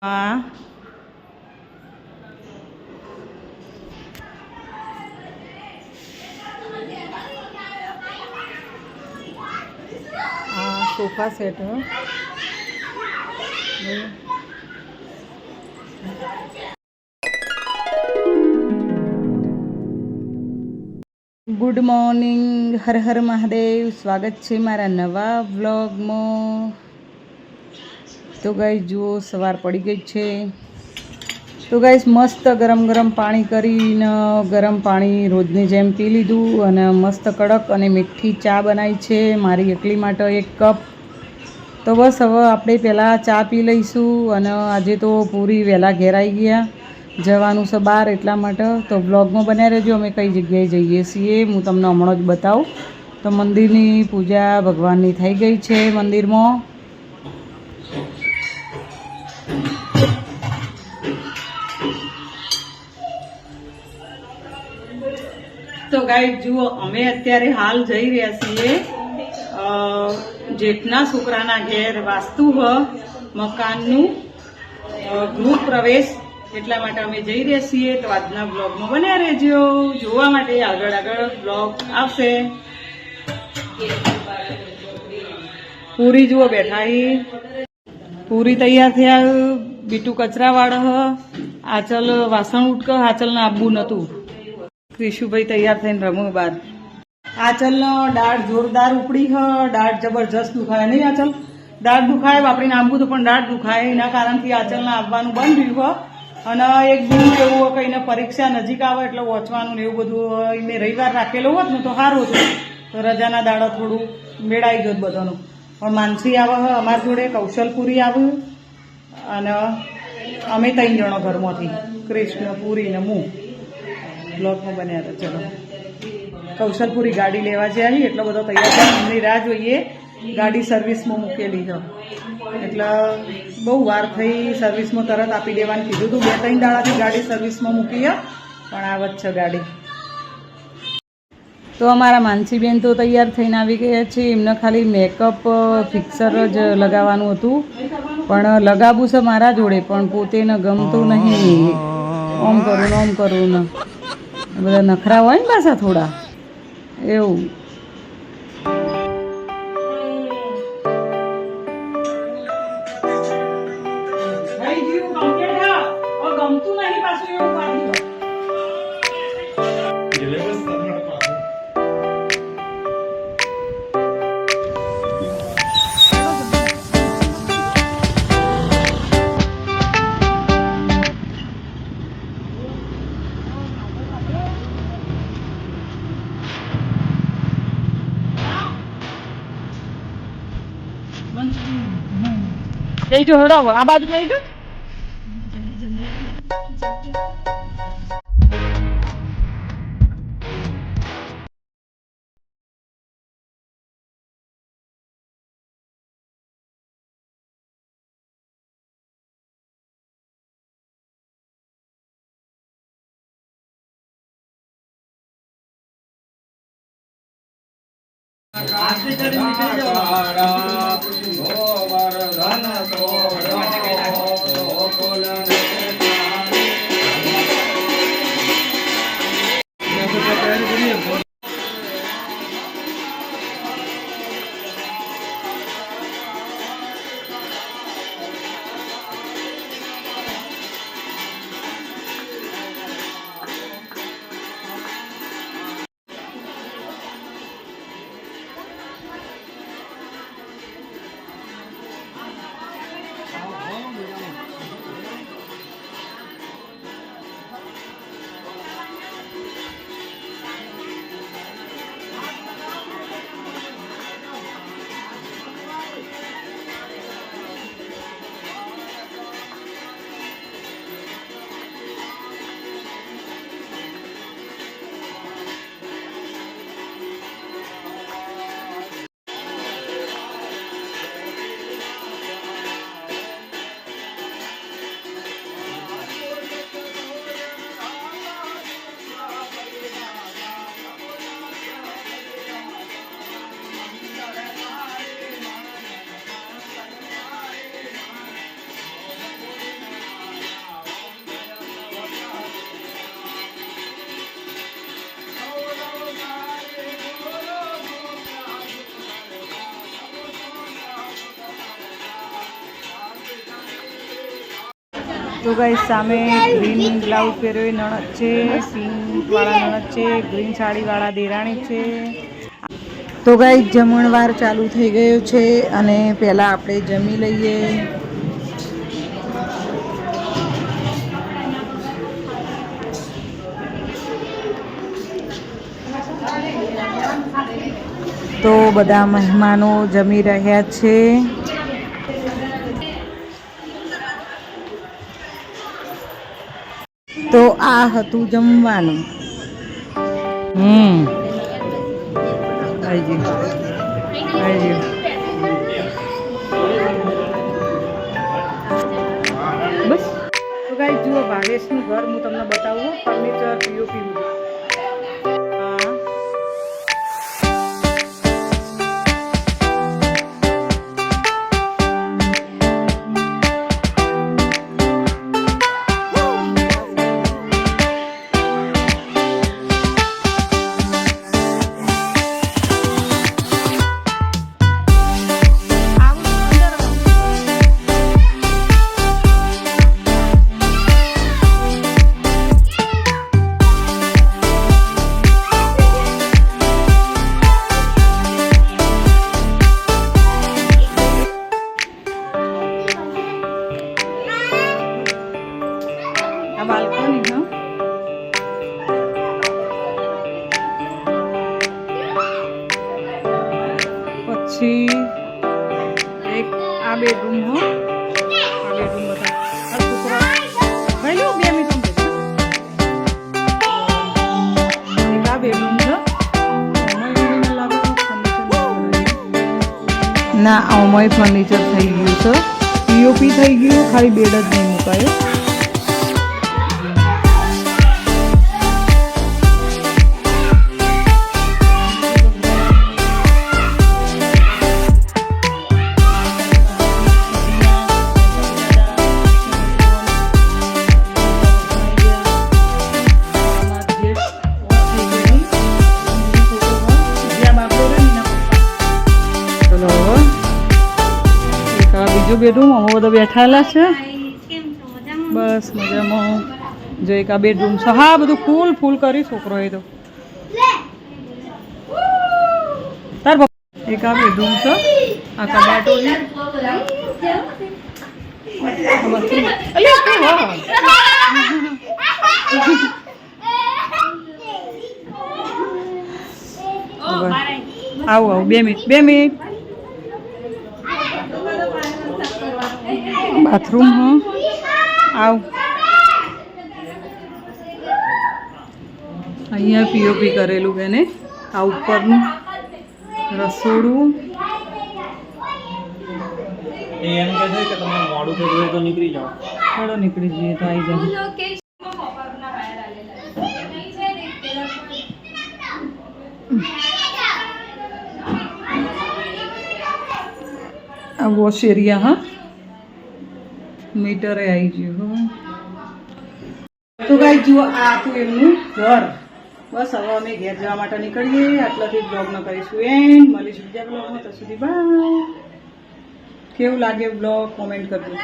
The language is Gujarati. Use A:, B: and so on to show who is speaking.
A: આ sofa set good morning, Har Har Mahadev. સ્વાગત છે મારા નવા વ્લોગમાં. તો ગાઈસ જુઓ, સવાર પડી ગઈ છે. તો ગાઈસ મસ્ત ગરમ ગરમ પાણી કરીને ગરમ પાણી રોજની જેમ પી લીધું અને મસ્ત કડક અને મીઠી ચા બનાવી છે મારી એકલી માટે 1 કપ. તો બસ હવે આપણે પહેલાં ચા પી લઈશું. અને આજે તો પૂરી વહેલા ઘેર આવી ગયા, જવાનું છે બહાર, એટલા માટે. તો બ્લોગમાં બન્યા રહેજો, અમે કઈ જગ્યાએ જઈએ છીએ હું તમને હમણાં જ બતાવું. તો મંદિરની પૂજા ભગવાનની થઈ ગઈ છે મંદિરમાં. તો ગાઈસ જુઓ, અમે અત્યારે હાલ જઈ રહ્યા છીએ જેઠના છોકરાના ઘેર વાસ્તુ મકાનનું ગૃહ પ્રવેશ, એટલા માટે અમે જઈ રહ્યા છીએ. તો આજના બ્લોગમાં બન્યા રહેજો, જોવા માટે આગળ બ્લોગ આવશે. પૂરી જુઓ બેઠા, પૂરી તૈયાર થયા. બીટુ કચરા વાળો આચલ વાસણ ઉટક, આચલને આપવું નતું. ક્રિશુભાઈ તૈયાર થઈને રમો બાર. આચલનો દાઢ જોરદાર ઉપડી દાઢ જબરજસ્ત દુખાય નહીં. આચલ દાઢ દુખાય, વાપરીને આંબવું તો પણ દાઢ દુખાય. એના કારણથી આચલને આવવાનું બંધ રહ્યું. અને એક દિન એવું કે એને પરીક્ષા નજીક આવે એટલે વાંચવાનું ને એવું બધું મેં રવિવાર રાખેલો હોત ને તો સારું હતું. તો રજાના દાડા થોડું મેળાઈ ગયો બધાનું. પણ માનસી આવે અમારી જોડે, કૌશલપુરી આવે અને અમે 3 જણો ઘરમાંથી, કૃષ્ણ, પૂરી ને હું. બ્લોકમાં બન્યા હતા. ચલો, કૌશલપુરી ગાડી લેવા જઈ, એટલો બધો તૈયાર થાય, એમની રાહ જોઈએ. ગાડી સર્વિસમાં મૂકેલી છે એટલે બહુ વાર થઈ. સર્વિસમાં તરત આપી દેવાનું કીધું હતું. 2-3 દાડાથી ગાડી સર્વિસમાં મૂકી પણ આવત છે ગાડી. તો અમારા માનસીબેન તો તૈયાર થઈને આવી ગયા છે. એમને ખાલી મેકઅપ ફિક્સર જ લગાવવાનું હતું, પણ લગાવવું છે મારા જોડે, પણ પોતે ને ગમતું નહીં. ઓમ કરું ને બધા નખરા હોય ને પાછા થોડા એવું. ગમતું નહીં પાછું એવું. જઈ જો હડાવો, આ બાજુ જઈ જો. તો ગાઈસ સામે ગ્રીન બ્લાઉઝ પહેર્યો નણદ છે, પિંક વાળા નણદ છે, ગ્રીન સાડી વાળા દેરાણી છે. તો ગાઈસ જમણવાર ચાલુ થઈ ગયો છે અને પહેલા આપણે જમી લઈએ. તો બધા મહેમાનો જમી રહ્યા છે. તો આ હતું જમવાનું. આવી ગયું. બસ તો ગાઈસ જુઓ ભાવેશનું ઘર હું તમને બતાવું. ફર્નિચર પીઓપી બાલ્કની પછી એક આ બેડરૂમ હો. આ બેડરૂમ બતા ભાઈ 2 મિનિટ એક આ બેડરૂમ છે. ના આમાં ફર્નિચર થઈ ગયું છે, પીઓપી થઈ ગયું, ખાલી બેડ જ નહીં મુકાયો. બીજું બેડરૂમ અમે બધા બેઠેલા છે. બસ મજામાં. જો એક આ બેડરૂમ છે. હા બધું ફૂલ ફૂલ કરી છોકરો એ તો તાર એક આ બેડરૂમ છે. આ કબાટો આવું 2 મિનિટ બાથરૂમ આવ. અહીંયા પીઓપી કરેલું બેને. આ ઉપરનું રસોડું.
B: એમ કહે છે કે તમે મોડું થઈ ગયું તો નીકળી જાઓ.
A: ચલો નીકળી જઈએ તો આવી જાઓ. આ વોશ એરિયા. હા મીટરે આવી ગયું. તો ગાઈસ જુઓ આ હતું એમનું ઘર. બસ હવે અમે ઘેર જવા માટે નીકળીએ. આટલાથી બ્લોગનો કરીશું એન્ડ. મળીશું બીજા બ્લોગમાં. તો સુધી બાય. કેવું લાગે બ્લોગ કોમેન્ટ કરજો.